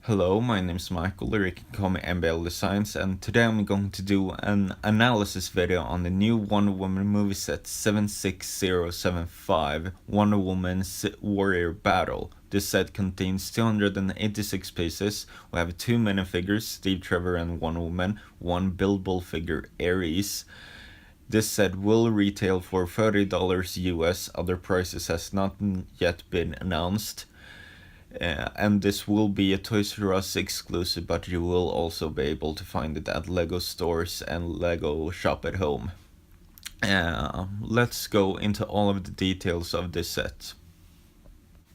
Hello, my name is Michael, or you can call me MBL Designs, and today I'm going to do an analysis video on the new Wonder Woman movie set 76075, Wonder Woman's Warrior Battle. This set contains 286 pieces. We have 2 minifigures, Steve Trevor and Wonder Woman, 1 buildable figure, Ares. This set will retail for $30 US, other prices has not yet been announced. And this will be a Toys R Us exclusive, but you will also be able to find it at Lego stores and Lego Shop at Home. Let's go into all of the details of this set.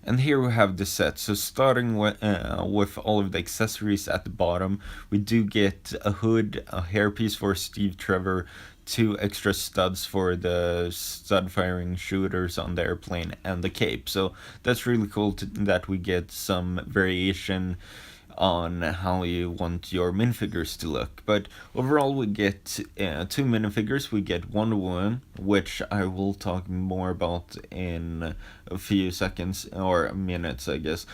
And here we have the set. So starting with all of the accessories at the bottom, we do get a hood, a hairpiece for Steve Trevor, 2 extra studs for the stud firing shooters on the airplane, and the cape. So that's really cool that we get some variation on how you want your minifigures to look. But overall we get 2 minifigures. We get Wonder Woman, which I will talk more about in a few seconds, or minutes I guess.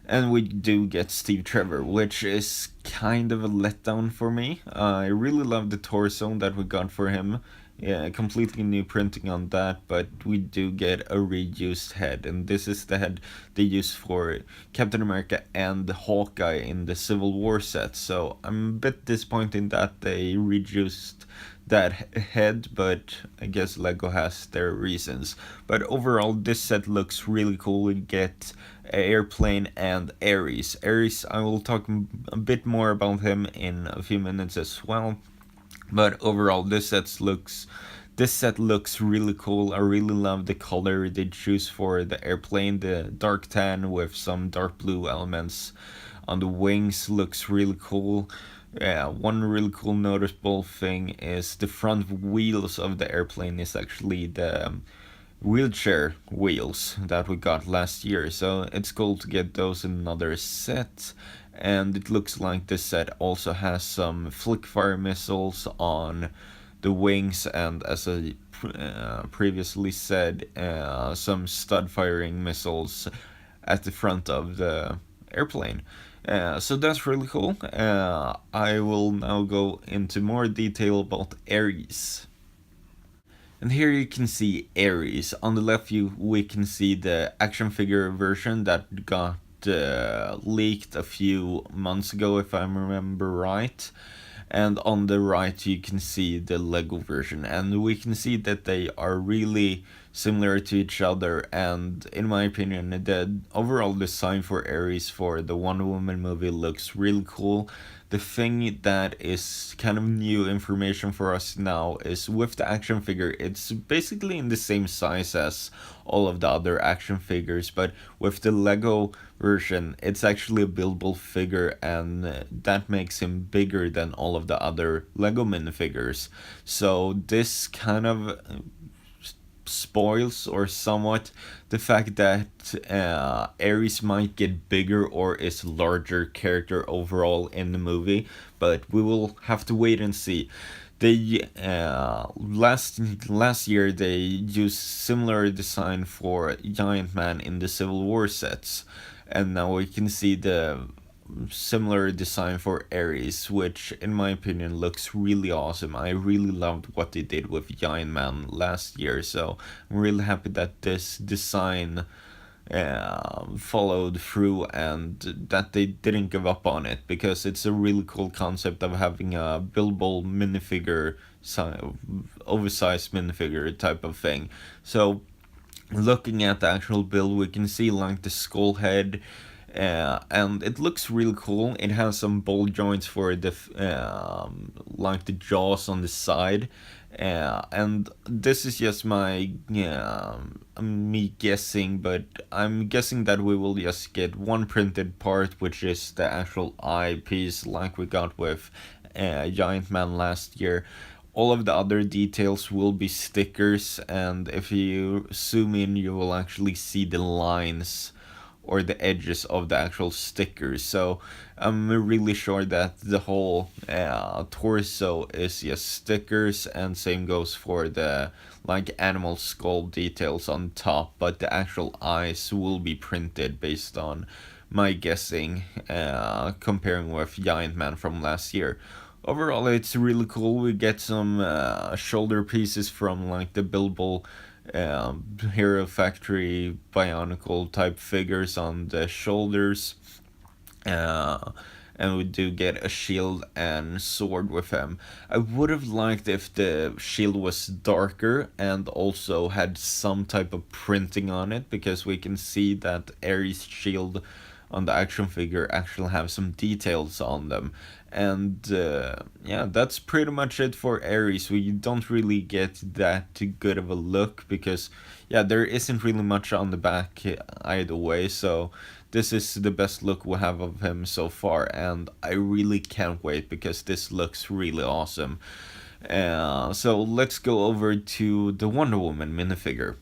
And we do get Steve Trevor, which is kind of a letdown for me. I really love the torso that we got for him. Yeah, completely new printing on that, but we do get a reused head, and this is the head they use for Captain America and Hawkeye in the Civil War set. So I'm a bit disappointed that they reused that head, but I guess Lego has their reasons. But overall, this set looks really cool. We get Airplane and Ares. Ares, I will talk a bit more about him in a few minutes as well. But overall, this set looks really cool. I really love the color they choose for the airplane. The dark tan with some dark blue elements on the wings looks really cool. Yeah, one really cool noticeable thing is the front wheels of the airplane is actually the wheelchair wheels that we got last year. So it's cool to get those in another set. And it looks like this set also has some Flickr missiles on the wings, and as I previously said, some stud firing missiles at the front of the airplane. So that's really cool. I will now go into more detail about Ares. And here you can see Ares. On the left we can see the action figure version that got leaked a few months ago, if I remember right. And on the right you can see the Lego version, and we can see that they are really similar to each other. And in my opinion, the overall design for Ares for the Wonder Woman movie looks really cool. The thing that is kind of new information for us now is with the action figure, it's basically in the same size as all of the other action figures, but with the Lego version, it's actually a buildable figure, and that makes him bigger than all of the other Lego minifigures. So this kind of spoils or somewhat the fact that Ares might get bigger or is larger character overall in the movie, but we will have to wait and see. They last year they used similar design for Giant Man in the Civil War sets, and now we can see the similar design for Ares, which in my opinion looks really awesome. I really loved what they did with Giant Man last year, so I'm really happy that this design followed through and that they didn't give up on it, because it's a really cool concept of having a buildable minifigure, oversized minifigure type of thing. So looking at the actual build, we can see like the skull head, and it looks really cool. It has some ball joints for the like the jaws on the side, and this is just my me guessing, but I'm guessing that we will just get one printed part, which is the actual eye piece like we got with Giant Man last year. All of the other details will be stickers, and if you zoom in you will actually see the lines or the edges of the actual stickers. So I'm really sure that the whole torso is just stickers, and same goes for the like animal skull details on top, but the actual eyes will be printed based on my guessing, comparing with Giant Man from last year. Overall, it's really cool. We get some shoulder pieces from like the Bilbo Hero Factory Bionicle type figures on the shoulders. Uh, and we do get a shield and sword with him. I would have liked if the shield was darker and also had some type of printing on it, because we can see that Ares' shield on the action figure actually have some details on them. And yeah, that's pretty much it for Ares. We don't really get that good of a look because, yeah, there isn't really much on the back either way. So this is the best look we have of him so far, and I really can't wait because this looks really awesome. So let's go over to the Wonder Woman minifigure.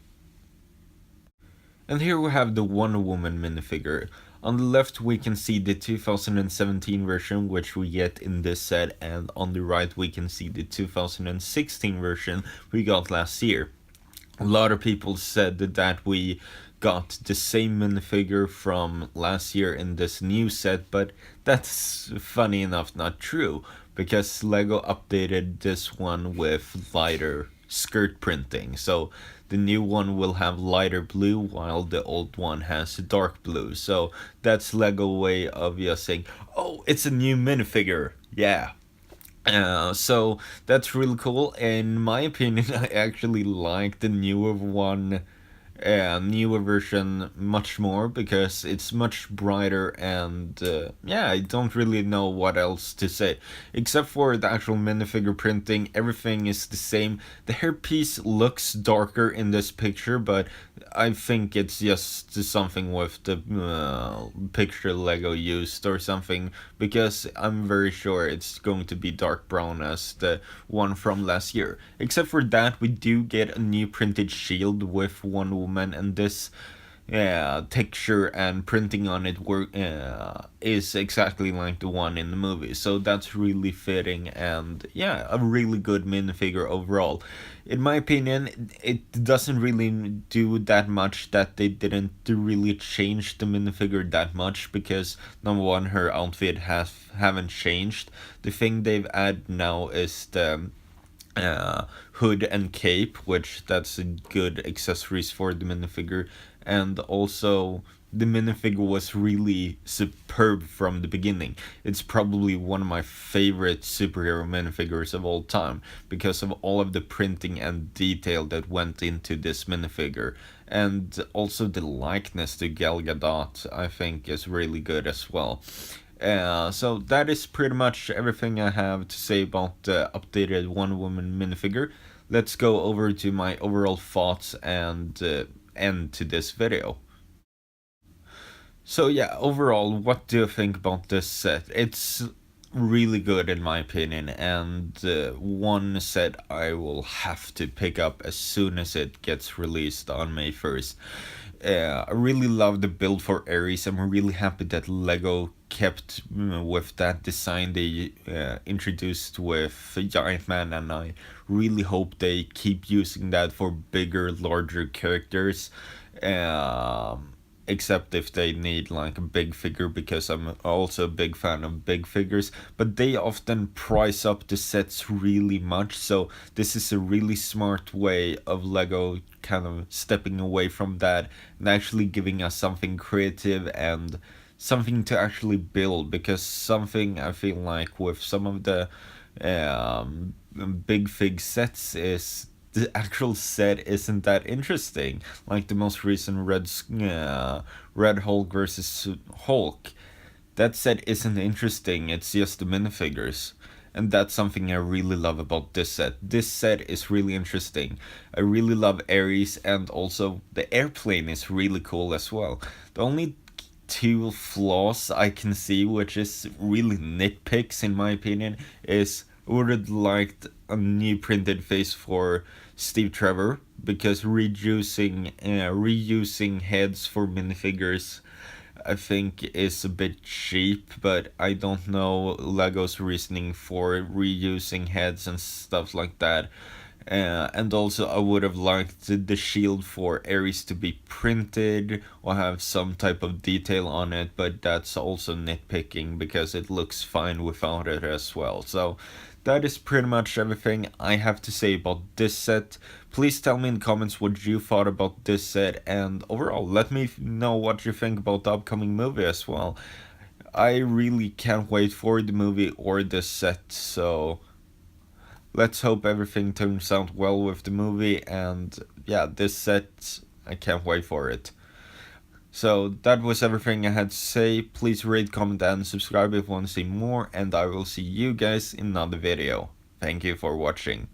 And here we have the Wonder Woman minifigure. On the left we can see the 2017 version, which we get in this set, and on the right we can see the 2016 version we got last year. A lot of people said that we got the same minifigure from last year in this new set, but that's funny enough not true, because Lego updated this one with lighter skirt printing. So the new one will have lighter blue while the old one has dark blue. So that's Lego way of just saying, oh, it's a new minifigure. Yeah. So that's really cool. In my opinion, I actually like the newer version much more because it's much brighter, and yeah, I don't really know what else to say. Except for the actual minifigure printing, everything is the same. The hairpiece looks darker in this picture, but I think it's just something with the picture Lego used or something, because I'm very sure it's going to be dark brown as the one from last year. Except for that, we do get a new printed shield with Wonder Woman, and this texture and printing on it is exactly like the one in the movie, so that's really fitting, and yeah, a really good minifigure overall. In my opinion, it doesn't really do that much that they didn't really change the minifigure that much, because number one, her outfit haven't changed. The thing they've added now is the hood and cape, which that's a good accessories for the minifigure, and also the minifigure was really superb from the beginning. It's probably one of my favorite superhero minifigures of all time because of all of the printing and detail that went into this minifigure, and also the likeness to Gal Gadot I think is really good as well. So that is pretty much everything I have to say about the updated Wonder Woman minifigure. Let's go over to my overall thoughts and end to this video. So yeah, overall, what do you think about this set? It's really good in my opinion, and one set I will have to pick up as soon as it gets released on May 1st. I really love the build for Ares. I'm really happy that Lego kept with that design they introduced with Giant Man, and I really hope they keep using that for bigger, larger characters. Except if they need like a big figure, because I'm also a big fan of big figures, but they often price up the sets really much, so this is a really smart way of Lego kind of stepping away from that and actually giving us something creative and something to actually build, because something I feel like with some of the big fig sets is the actual set isn't that interesting. Like the most recent Red Hulk versus Hulk, that set isn't interesting. It's just the minifigures, and that's something I really love about this set. This set is really interesting. I really love Ares, and also the airplane is really cool as well. The only two flaws I can see, which is really nitpicks in my opinion, is I would have liked a new printed face for Steve Trevor, because reusing heads for minifigures I think is a bit cheap, but I don't know Lego's reasoning for reusing heads and stuff like that. And also, I would have liked the shield for Ares to be printed or have some type of detail on it, but that's also nitpicking because it looks fine without it as well. So that is pretty much everything I have to say about this set. Please tell me in the comments what you thought about this set, and overall, let me know what you think about the upcoming movie as well. I really can't wait for the movie or this set, so let's hope everything turns out well with the movie. And yeah, this set, I can't wait for it. So that was everything I had to say. Please rate, comment, and subscribe if you want to see more, and I will see you guys in another video. Thank you for watching.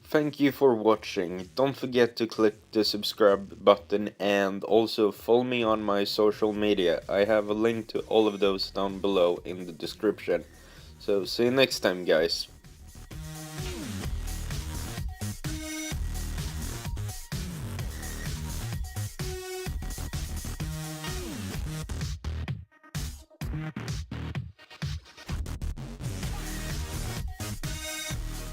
Thank you for watching. Don't forget to click the subscribe button and also follow me on my social media. I have a link to all of those down below in the description. So see you next time, guys.